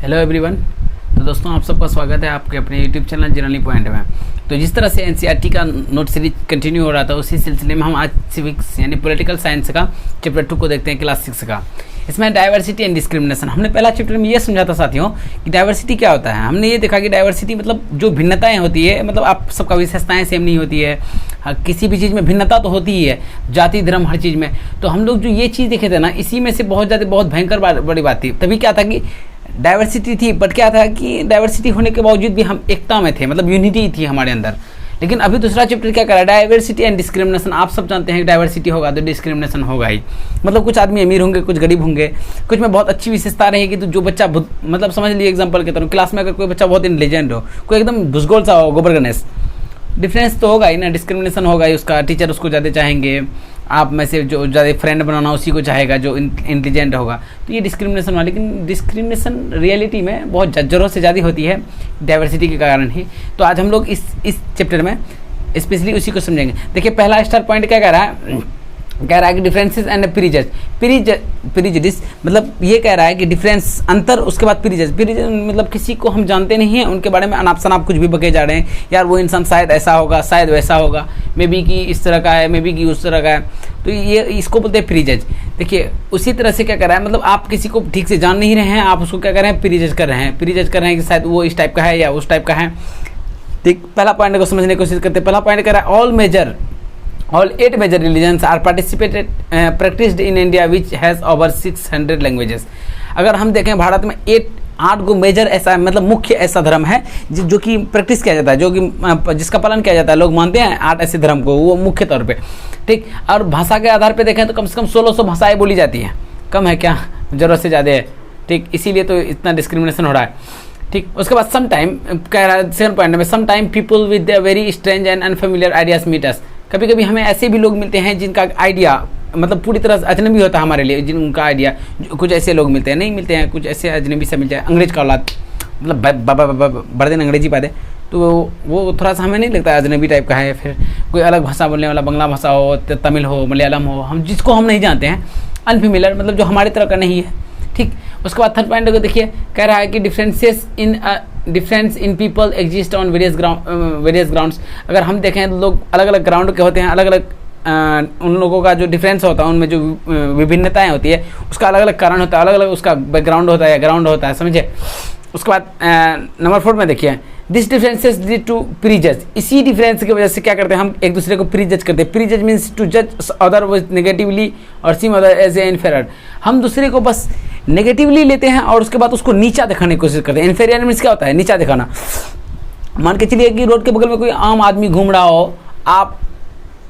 Hello everyone. तो दोस्तों आप सबका स्वागत है आपके अपने यूट्यूब चैनल जनरली पॉइंट में। तो जिस तरह से एनसीईआरटी का नोट सीरीज कंटिन्यू हो रहा था, उसी सिलसिले में हम आज सिविक्स यानी पॉलिटिकल साइंस का चैप्टर 2 को देखते हैं, क्लास 6 का। इसमें डाइवर्सिटी एंड डिस्क्रिमिनेशन। हमने पहला चैप्टर में ये समझा था साथियों कि डाइवर्सिटी क्या होता है। हमने ये देखा कि डाइवर्सिटी मतलब जो भिन्नताएं होती है, मतलब आप सबका विशेषताएं सेम नहीं होती है। किसी भी चीज़ में भिन्नता तो होती ही है, जाति धर्म हर चीज़ में। तो हम लोग जो ये चीज़ देखे थे ना, इसी में से बहुत भयंकर बड़ी बात थी। तभी क्या था कि डाइवर्सिटी थी, बट क्या था कि डाइवर्सिटी होने के बावजूद भी हम एकता में थे, मतलब यूनिटी थी हमारे अंदर। लेकिन अभी दूसरा चैप्टर क्या करा, डाइवर्सिटी एंड डिस्क्रिमिनेशन। आप सब जानते हैं डाइवर्सिटी होगा तो डिस्क्रिमिनेशन होगा ही। मतलब कुछ आदमी अमीर होंगे, कुछ गरीब होंगे, कुछ में बहुत अच्छी विशेषता रहेगी। तो जो बच्चा मतलब समझ लीजिए एग्जांपल के तौर पर क्लास में अगर कोई बच्चा बहुत इंटेलिजेंट हो, कोई एकदम भुसगोल सा हो, गोबर गणेश, डिफरेंस तो होगा ही ना, डिस्क्रिमिनेशन होगा ही। उसका टीचर उसको ज़्यादा चाहेंगे, आप में से जो ज़्यादा फ्रेंड बनाना उसी को चाहेगा जो इंटेलिजेंट होगा। तो ये डिस्क्रिमिनेशन हुआ। लेकिन डिस्क्रिमिनेशन रियलिटी में बहुत ज़रूरत से ज़्यादा होती है डाइवर्सिटी के कारण ही। तो आज हम लोग इस चैप्टर में स्पेशली उसी को समझेंगे। देखिए पहला स्टार पॉइंट क्या कह रहा है कि डिफरेंसेस एंड प्रीजडिस, मतलब ये कह रहा है कि डिफरेंस अंतर, उसके बाद प्रीजज मतलब किसी को हम जानते नहीं हैं, उनके बारे में अनाप शनाप कुछ भी बके जा रहे हैं। यार वो इंसान शायद ऐसा होगा, शायद वैसा होगा, मे बी कि इस तरह का है, मे बी कि उस तरह का है। तो ये इसको बोलते हैं प्रीजज। देखिए उसी तरह से क्या कर रहा है, मतलब आप किसी को ठीक से जान नहीं रहे हैं, आप उसको क्या कर रहे हैं, प्रीजज कर रहे हैं। प्रीजज कर रहे हैं कि शायद वो इस टाइप का है या उस टाइप का है। ठीक, पहला पॉइंट को समझने की कोशिश करते हैं। पहला पॉइंट कह रहा है all 8 major religions are practiced in India which has over 600 languages। अगर हम देखें भारत में 8 गो मेजर ऐसा मतलब मुख्य ऐसा धर्म है जो कि प्रैक्टिस किया जाता है, जो कि जिसका पालन किया जाता है। लोग मानते हैं 8 ऐसे धर्म को, वो मुख्य तौर पे। ठीक, और भाषा के आधार पे देखें तो कम से कम 1600 भाषाएं बोली जाती हैं। कम है क्या, ज़रूरत से ज़्यादा है। ठीक, इसीलिए तो इतना डिस्क्रिमिनेशन हो रहा है। ठीक, उसके बाद सम टाइम कह रहा है सेकंड पॉइंट में, some time people with very strange and unfamiliar ideas meet us. कभी कभी हमें ऐसे भी लोग मिलते हैं जिनका आइडिया मतलब पूरी तरह अजनबी होता है हमारे लिए, जिनका आइडिया कुछ ऐसे लोग मिलते हैं, नहीं मिलते हैं, कुछ ऐसे अजनबी से मिलते हैं। अंग्रेज का औलाद, मतलब बड़े दिन अंग्रेजी पाते, तो वो थोड़ा सा हमें नहीं लगता है अजनबी टाइप का है। फिर कोई अलग भाषा बोलने वाला, बंगला भाषा हो, तमिल हो, मलयालम हो, हम जिसको हम नहीं जानते हैं, अनफेमिलियर मतलब जो हमारी तरह का नहीं है। ठीक, उसके बाद थर्ड पॉइंट को देखिए, कह रहा है कि difference in people exist on various grounds. अगर हम देखें तो लोग अलग अलग ग्राउंड के होते हैं, अलग अलग उन लोगों का जो डिफरेंस होता है, उनमें जो विभिन्नताएं होती है, उसका अलग अलग कारण होता है, अलग अलग उसका बैकग्राउंड होता है, ग्राउंड होता है, समझे। उसके बाद नंबर 4 में देखिए, दिस डिफरेंसेस लीड टू प्रीजज। इसी डिफरेंस की वजह से क्या करते हैं, हम एक दूसरे को प्रीजज करते हैं। प्रीजज मीन्स टू जज अदर नेगेटिवली और सीम अदर एज ए इन्फीरियर। हम दूसरे को बस नेगेटिवली लेते हैं और उसके बाद उसको नीचा दिखाने की कोशिश करते हैं। इन्फीरियर मीन्स क्या होता है, नीचा दिखाना। मान के चलिए कि रोड के बगल में कोई आम आदमी घूम रहा हो, आप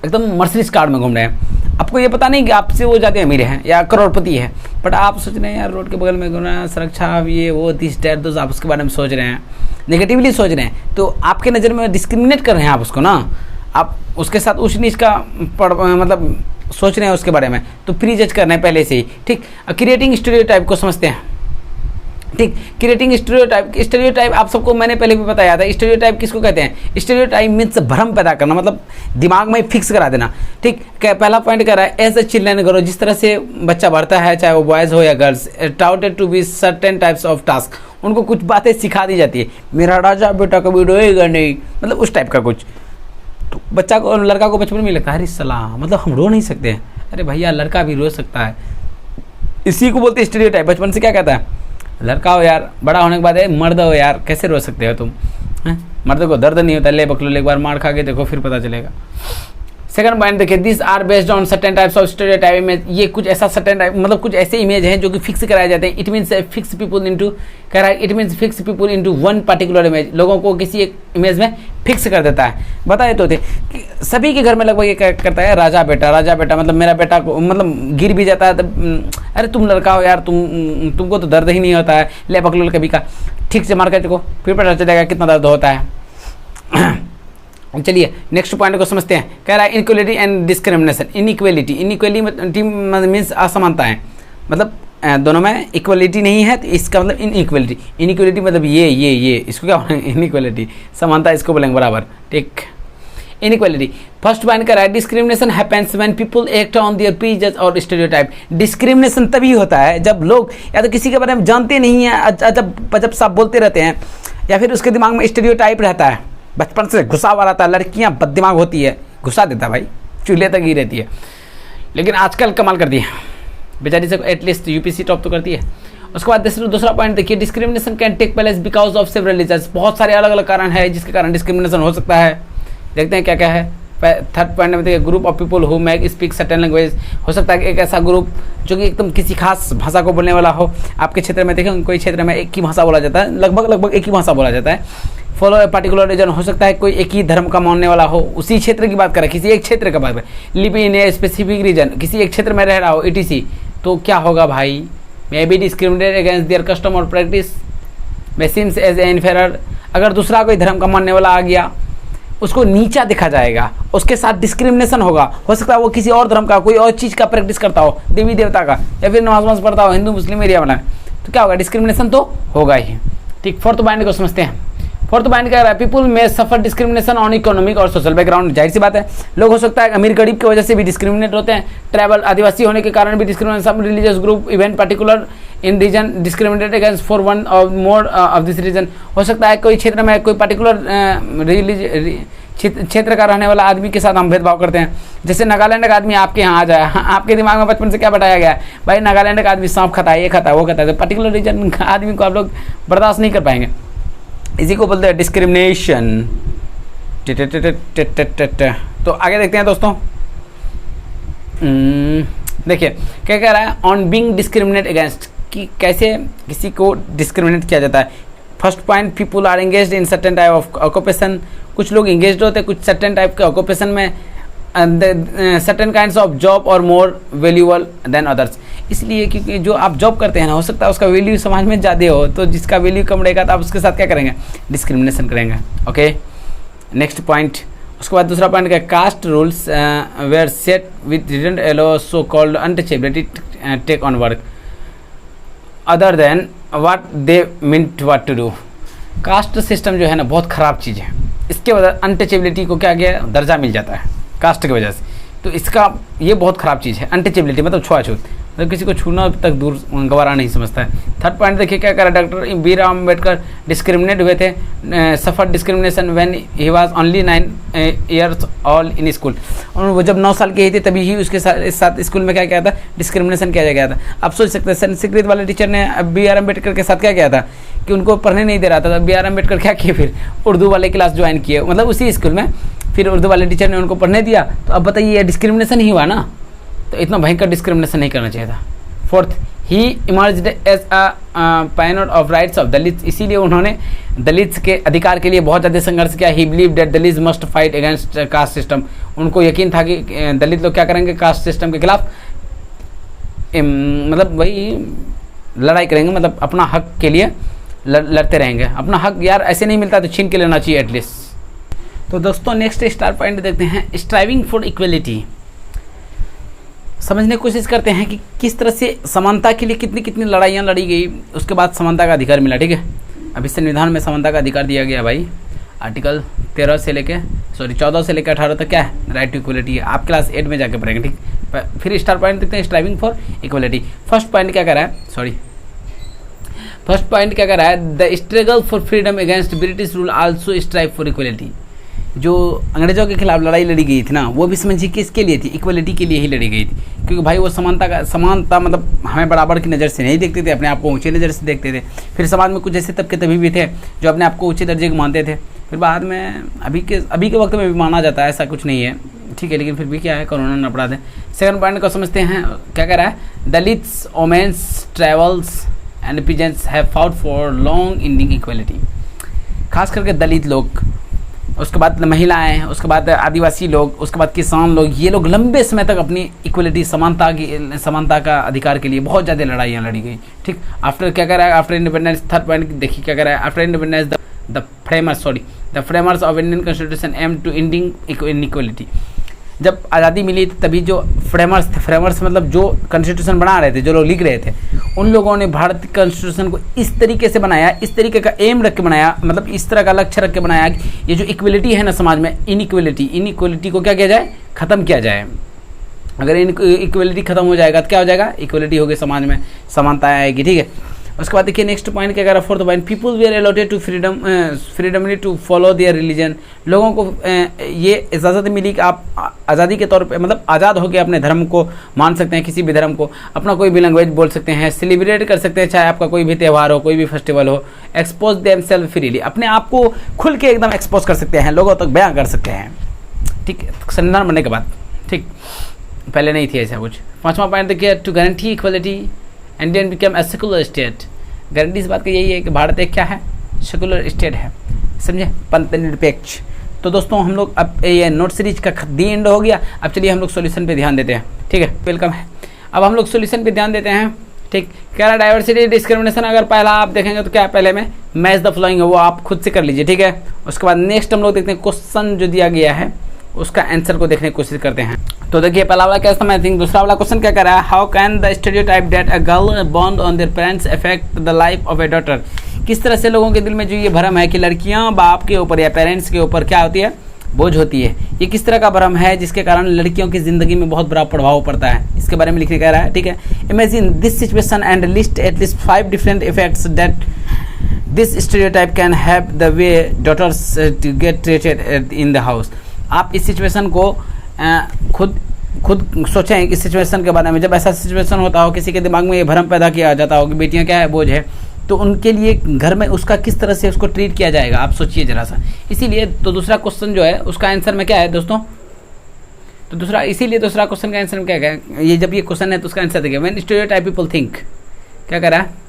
एकदम मर्सिडीज कार में घूम रहे हैं, आपको ये पता नहीं कि आपसे वो ज़्यादा अमीर हैं या करोड़पति है, बट आप सोच रहे हैं यार रोड के बगल में घूम रहे हैं, सुरक्षा ये वो दिस डैट दोस्त, आप उसके बारे में सोच रहे हैं, नेगेटिवली सोच रहे हैं। तो आपके नज़र में डिस्क्रिमिनेट कर रहे हैं आप उसको ना, आप उसके साथ ऊंच नीच का मतलब सोच रहे हैं उसके बारे में, तो प्री जज कर रहे हैं पहले से ही। ठीक, क्रिएटिंग स्टीरियोटाइप को समझते हैं। ठीक, क्रिएटिंग स्टीरियोटाइप आप सबको मैंने पहले भी बताया था। स्टीरियोटाइप किसको कहते हैं, स्टीरियोटाइप मीन्स भ्रम पैदा करना, मतलब दिमाग में फिक्स करा देना। ठीक, पहला पॉइंट कह रहा है, एज अ चिल्ड्रन ग्रो, जिस तरह से बच्चा बढ़ता है, चाहे वो बॉयज़ हो या girls, touted to be certain types of task, उनको कुछ बातें सिखा दी जाती है। मेरा राजा बेटा कभी रोएगा नहीं, मतलब उस टाइप का कुछ। तो बच्चा को, लड़का को बचपन में लगता है अरे सलाह, मतलब हम रो नहीं सकते हैं, अरे भैया लड़का भी रो सकता है। इसी को बोलते हैं स्टीरियोटाइप। बचपन से क्या कहता है, लड़का हो यार, बड़ा होने के बाद मर्द हो यार, कैसे रो सकते हो तुम, मर्द को दर्द नहीं होता, ले बकलो, एक बार मार खा के देखो फिर पता चलेगा। सेकंड पॉइंट देखिए, this are based on certain types of stereotype image. ये कुछ ऐसा सर्टेन टाइप मतलब कुछ ऐसे इमेज हैं जो कि फिक्स कराए जाते हैं। It means fix people into, कह रहा है it means fix people into one particular image, लोगों को किसी एक इमेज में फिक्स कर देता है। बताए तो थे कि सभी के घर में लगभग ये करता है, राजा बेटा मतलब मेरा बेटा को मतलब गिर भी जाता है तो अरे तुम लड़का हो यार, तुमको तो दर्द ही नहीं होता है, ले पकड़ कभी का, ठीक से मार कर को फिर पता चलेगा कितना दर्द होता है। चलिए नेक्स्ट पॉइंट को समझते हैं। कह रहा है inequality and discrimination. Inequality means असमानताएं, मतलब दोनों में इक्वलिटी नहीं है, तो इसका मतलब इनइक्वालिटी मतलब ये इसको क्या बोलेंगे, इनइक्वालिटी, समानता इसको बोलेंगे बराबर। ठीक, इनइक्वालिटी। फर्स्ट पॉइंट कह रहा है discrimination happens when people act on their prejudice और स्टेरियोटाइप। डिस्क्रिमिनेशन तभी होता है जब लोग या तो किसी के बारे में जानते नहीं हैं, अजब सा बोलते रहते हैं, या फिर उसके दिमाग में स्टेरियोटाइप रहता है, बचपन से घुसा हुआ रहता है। लड़कियां बददिमाग होती है, घुसा देता भाई, चूल्हे तक ही रहती है। लेकिन आजकल कमाल कर दिया बेचारी से, एटलीस्ट यूपीसी टॉप तो करती है। उसके बाद दूसरा पॉइंट देखिए, discrimination can take place because of several reasons. बहुत सारे अलग अलग कारण है जिसके कारण डिस्क्रिमिनेशन हो सकता है। देखते हैं क्या क्या है। थर्ड पॉइंट में देखिए, group of people who make speak certain language. हो सकता है कि एक ऐसा ग्रुप जो कि एकदम किसी खास भाषा को बोलने वाला हो। आपके क्षेत्र में देखें, कोई क्षेत्र में एक ही भाषा बोला जाता है, लगभग एक ही भाषा बोला जाता है। फॉलो ए पार्टिकुलर रीजन, हो सकता है कोई एक ही धर्म का मानने वाला हो, उसी क्षेत्र की बात करें, किसी एक क्षेत्र का बात करें। Live in a specific region, किसी एक क्षेत्र में रह रहा हो, ETC, तो क्या होगा भाई, may be discriminated against their custom और practice, may seems as a inferior. अगर दूसरा कोई धर्म का मानने वाला आ गया, उसको नीचा देखा जाएगा, उसके साथ डिस्क्रिमिनेशन होगा। हो सकता है वो किसी और धर्म का, कोई और चीज़ का प्रैक्टिस करता हो, देवी देवता का, या फिर नमाज पढ़ता हो हिंदू मुस्लिम एरिया वाला, तो क्या होगा, डिस्क्रिमिनेशन तो होगा ही। ठीक, फोर्थ पॉइंट को समझते हैं। फोर्थ पॉइंट क्या है, पीपल में सफर डिस्क्रिमिनेशन ऑन इकोनॉमिक और सोशल बैकग्राउंड। जाहिर सी बात है, लोग हो सकता है अमीर गरीब की वजह से भी डिस्क्रिमिनेट होते हैं। ट्राइबल आदिवासी होने के कारण भी discrimination. Some religious group event particular in region discriminated against for one or more of this reason. हो सकता है कोई क्षेत्र में कोई पर्टिकुलर क्षेत्र का रहने वाला आदमी के साथ हम भेदभाव करते हैं। जैसे नागालैंड का आदमी आपके यहाँ आ जाए, आपके दिमाग में बचपन से क्या बताया गया है, भाई नागालैंड का आदमी सांप खाता है, ये खाता है, वो खाता है, तो पर्टिकुलर रीजन का आदमी को आप लोग बर्दाश्त नहीं कर पाएंगे। इसी को बोलते हैं डिस्क्रिमिनेशन। तो आगे देखते हैं दोस्तों। देखिए क्या कह रहा है, ऑन बीइंग डिस्क्रिमिनेट अगेंस्ट, कि कैसे किसी को डिस्क्रिमिनेट किया जाता है। First point, people are engaged in certain type of occupation. कुछ लोग एंगेज्ड होते हैं कुछ सर्टेन टाइप के ऑक्यूपेशन में, सर्टेन काइंड्स ऑफ जॉब और मोर वैल्यूएबल देन अदर्स। इसलिए क्योंकि जो आप जॉब करते हैं ना, हो सकता है उसका वैल्यू समाज में ज़्यादा हो, तो जिसका वैल्यू कम रहेगा तो आप उसके साथ क्या करेंगे, डिस्क्रिमिनेशन करेंगे। Okay, next point. उसके बाद दूसरा पॉइंट क्या, caste rules were set with didn't allow so called untouchability take on work other than what they meant what to do. Caste system जो है ना बहुत ख़राब चीज़ है। इसके वजह अनटचेबिलिटी को क्या गया दर्जा मिल जाता है कास्ट की वजह से, तो इसका ये बहुत ख़राब चीज़ है। अनटचेबिलिटी मतलब छुआछूत, मतलब किसी को छूना तक दूर गवारा नहीं समझता है। थर्ड पॉइंट देखिए क्या करा, doctor B R Ambedkar discriminate हुए थे, suffer discrimination when he was only 9 years old in school. और वो जब 9 साल के ही थे तभी ही उसके साथ स्कूल में क्या किया था, डिस्क्रिमिनेशन किया गया था। आप सोच सकते हैं संस्कृत वाले टीचर ने बी आर अम्बेडकर के साथ क्या किया था कि उनको पढ़ने नहीं दे रहा था। बी आर अम्बेडकर क्या किए, फिर उर्दू वाले क्लास ज्वाइन किए, मतलब उसी स्कूल में फिर उर्दू वाले टीचर ने उनको पढ़ने दिया। तो अब बताइए डिस्क्रिमिनेशन ही हुआ ना, तो इतना भयंकर डिस्क्रिमिनेशन नहीं करना चाहिए था। Fourth, he emerged as a pioneer of rights of Dalits, इसीलिए उन्होंने दलित्स के अधिकार के लिए बहुत ज़्यादा संघर्ष किया। ही believe that Dalits must fight against caste system, उनको यकीन था कि दलित लोग क्या करेंगे, कास्ट सिस्टम के खिलाफ मतलब वही लड़ाई करेंगे, मतलब अपना हक के लिए लड़ते रहेंगे। अपना हक यार ऐसे नहीं मिलता तो छीन के लेना चाहिए एटलीस्ट। तो दोस्तों नेक्स्ट स्टार पॉइंट देखते हैं, स्ट्राइविंग फॉर इक्वलिटी। समझने की कोशिश करते हैं कि किस तरह से समानता के लिए कितनी कितनी लड़ाइयाँ लड़ी गई, उसके बाद समानता का अधिकार मिला। ठीक है, अभी संविधान में समानता का अधिकार दिया गया भाई, आर्टिकल 14 से लेके 18 तक क्या है, राइट टू इक्वलिटी है। आप क्लास 8 में जाके पढ़ेंगे। ठीक, फिर स्टार पॉइंट देखते हैं, striving for equality. First point क्या कर रहा है, फर्स्ट पॉइंट क्या कर रहा है, the struggle for freedom against British rule also strive for equality. जो अंग्रेजों के खिलाफ लड़ाई लड़ी गई थी ना, वो भी समझिए किसके लिए थी, इक्वलिटी के लिए ही लड़ी गई थी। क्योंकि भाई वो समानता मतलब हमें बराबर की नज़र से नहीं देखते थे, अपने आप को ऊंचे नज़र से देखते थे। फिर समाज में कुछ ऐसे तबके तभी भी थे जो अपने आप को ऊंचे दर्जे को मानते थे। फिर बाद में अभी के वक्त में भी माना जाता है, ऐसा कुछ नहीं है। ठीक है, लेकिन फिर भी क्या है, कानूनन अपराध है। सेकंड पॉइंट को समझते हैं, क्या कह रहा है, Dalits, women's, tribals and peasants have fought for long ending equality. खास करके दलित लोग, उसके बाद महिलाएं, उसके बाद आदिवासी लोग, उसके बाद किसान लोग, ये लोग लंबे समय तक अपनी इक्वलिटी समानता का अधिकार के लिए बहुत ज़्यादा लड़ाइयाँ लड़ी गई। ठीक, आफ्टर क्या कर रहा है, आफ्टर इंडिपेंडेंस, थर्ड पॉइंट देखिए क्या कर रहा है, after independence the framers of Indian constitution aim to ending inequality. जब आज़ादी मिली तभी जो फ्रेमर्स मतलब जो कॉन्स्टिट्यूशन बना रहे थे, जो लोग लिख रहे थे, उन लोगों ने भारतीय कॉन्स्टिट्यूशन को इस तरीके से बनाया, इस तरीके का एम रख के बनाया, मतलब इस तरह का लक्ष्य रख के बनाया कि ये जो इक्वलिटी है ना समाज में, इनइक्वलिटी को क्या किया जाए, ख़त्म किया जाए। अगर इक्वलिटी खत्म हो जाएगा तो क्या हो जाएगा, इक्वलिटी होगी, समाज में समानता आएगी, ठीक है। उसके बाद देखिए नेक्स्ट पॉइंट क्या कह रहा है, fourth point, people we are allotted to freedomly to follow their religion. लोगों को ये इजाज़त मिली कि आप आज़ादी के तौर पे, मतलब आज़ाद होकर अपने धर्म को मान सकते हैं, किसी भी धर्म को, अपना कोई भी लैंग्वेज बोल सकते हैं, सेलिब्रेट कर सकते हैं, चाहे आपका कोई भी त्यौहार हो, कोई भी फेस्टिवल हो, एक्सपोज देमसेल्फ फ्रीली, अपने आप को खुल के एकदम एक्सपोज कर सकते हैं, लोगों तक बयां कर सकते हैं, ठीक है, संविधान बनने के बाद, ठीक, पहले नहीं थी ऐसा कुछ। पांचवा पॉइंट देखिए, to guarantee equality Indian become a secular state. Guarantee इस बात का यही है कि भारत एक क्या है, सेकुलर स्टेट है, समझे, पंथ निरपेक्ष। तो दोस्तों हम लोग अब ये नोट सीरीज का दी एंड हो गया। अब चलिए हम लोग सॉल्यूशन पे ध्यान देते हैं, ठीक है, वेलकम है। अब हम लोग सॉल्यूशन पे ध्यान देते हैं, ठीक। कह रहा डाइवर्सिटी डिस्क्रिमिनेशन, अगर पहला आप देखेंगे तो क्या पहले में मैच द फॉलोइंग है, वो आप खुद से कर लीजिए, ठीक है। उसके बाद नेक्स्ट हम लोग देखते हैं क्वेश्चन जो दिया गया है उसका आंसर को देखने की कोशिश करते हैं। तो देखिए पहला वाला क्या था, आई थिंक दूसरा वाला क्वेश्चन क्या कर रहा है, how can the stereotype that a girl bond on their parents affect the life of A daughter. किस तरह से लोगों के दिल में जो ये भ्रम है कि लड़कियां बाप के ऊपर या पेरेंट्स के ऊपर क्या होती है, बोझ होती है, ये किस तरह का भ्रम है जिसके कारण लड़कियों की जिंदगी में बहुत बड़ा प्रभाव पड़ता है, इसके बारे में लिखने कह रहा है, ठीक है। Imagine this situation and list at least 5 different effects that this stereotype can have the way daughters to get treated in the house. आप इस सिचुएशन को खुद सोचें, इस सिचुएशन के बारे में। जब ऐसा सिचुएशन होता हो, किसी के दिमाग में ये भ्रम पैदा किया जाता हो कि बेटियां क्या है, बोझ है, तो उनके लिए घर में उसका किस तरह से उसको ट्रीट किया जाएगा, आप सोचिए जरा सा। इसीलिए तो दूसरा क्वेश्चन जो है उसका आंसर में क्या है दोस्तों, तो दूसरा क्वेश्चन का आंसर में क्या है, ये जब ये क्वेश्चन है तो उसका आंसर देखिए, व्हेन स्टेरियोटाइप पीपल थिंक, क्या कर रहा है,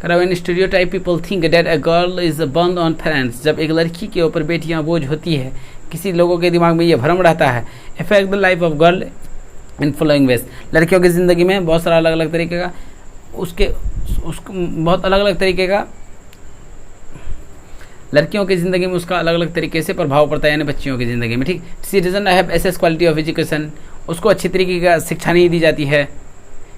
when stereotype people think that a girl is bond on parents, जब एक लड़की के ऊपर बेटियां बोझ होती है, किसी लोगों के दिमाग में ये भ्रम रहता है, effect the life of girl in following veg, लड़कियों की ज़िंदगी में बहुत सारा अलग अलग तरीके का बहुत अलग अलग तरीके का लड़कियों की ज़िंदगी में उसका अलग अलग तरीके से प्रभाव पड़ता है, यानी बच्चियों की ज़िंदगी में, ठीक। She doesn't have access quality of education, उसको अच्छी तरीके का शिक्षा नहीं दी जाती है।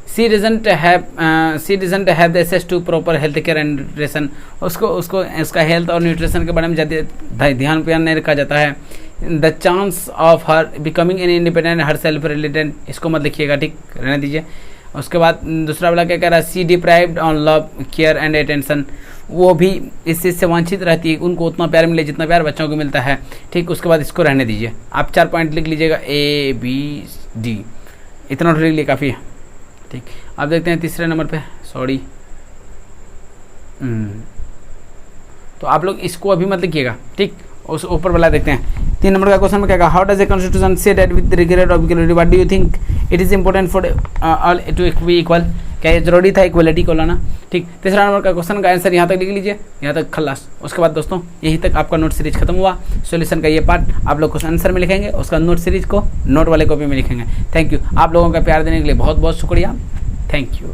She doesn't have the access to proper health care and nutrition, उसको उसका हेल्थ और न्यूट्रिशन के बारे में ज़्यादा ध्यान नहीं रखा जाता है। The chance of her becoming an independent her self related, इसको मत लिखिएगा, ठीक, रहने दीजिए। उसके बाद दूसरा वाला क्या कह रहा है, see deprived on love care and attention, वो भी इस चीज़ से वंचित रहती है, उनको उतना प्यार मिले जितना प्यार बच्चों को मिलता है, ठीक। उसके बाद इसको रहने दीजिए, आप 4 पॉइंट लिख लीजिएगा, ABD, इतना लिख लिए काफ़ी है, ठीक। अब देखते हैं तीसरे नंबर पे, सॉरी तो आप लोग इसको अभी मत लिखिएगा, ठीक। उस ऊपर वाला देखते हैं 3 नंबर का क्वेश्चन में क्या कहा, how does a constitution say that with regret of equality what do you think it is important for all to be equal, क्या ये जरूरी था इक्वलिटी को लाना, ठीक। तीसरा नंबर का क्वेश्चन का आंसर यहाँ तक लिख लीजिए, यहाँ तक खल्लास। उसके बाद दोस्तों यहीं तक आपका नोट सीरीज खत्म हुआ, सॉल्यूशन का ये पार्ट आप लोग क्वेश्चन आंसर में लिखेंगे, उसका नोट सीरीज को नोट वाले कॉपी में लिखेंगे। थैंक यू, आप लोगों का प्यार देने के लिए बहुत बहुत शुक्रिया, थैंक यू।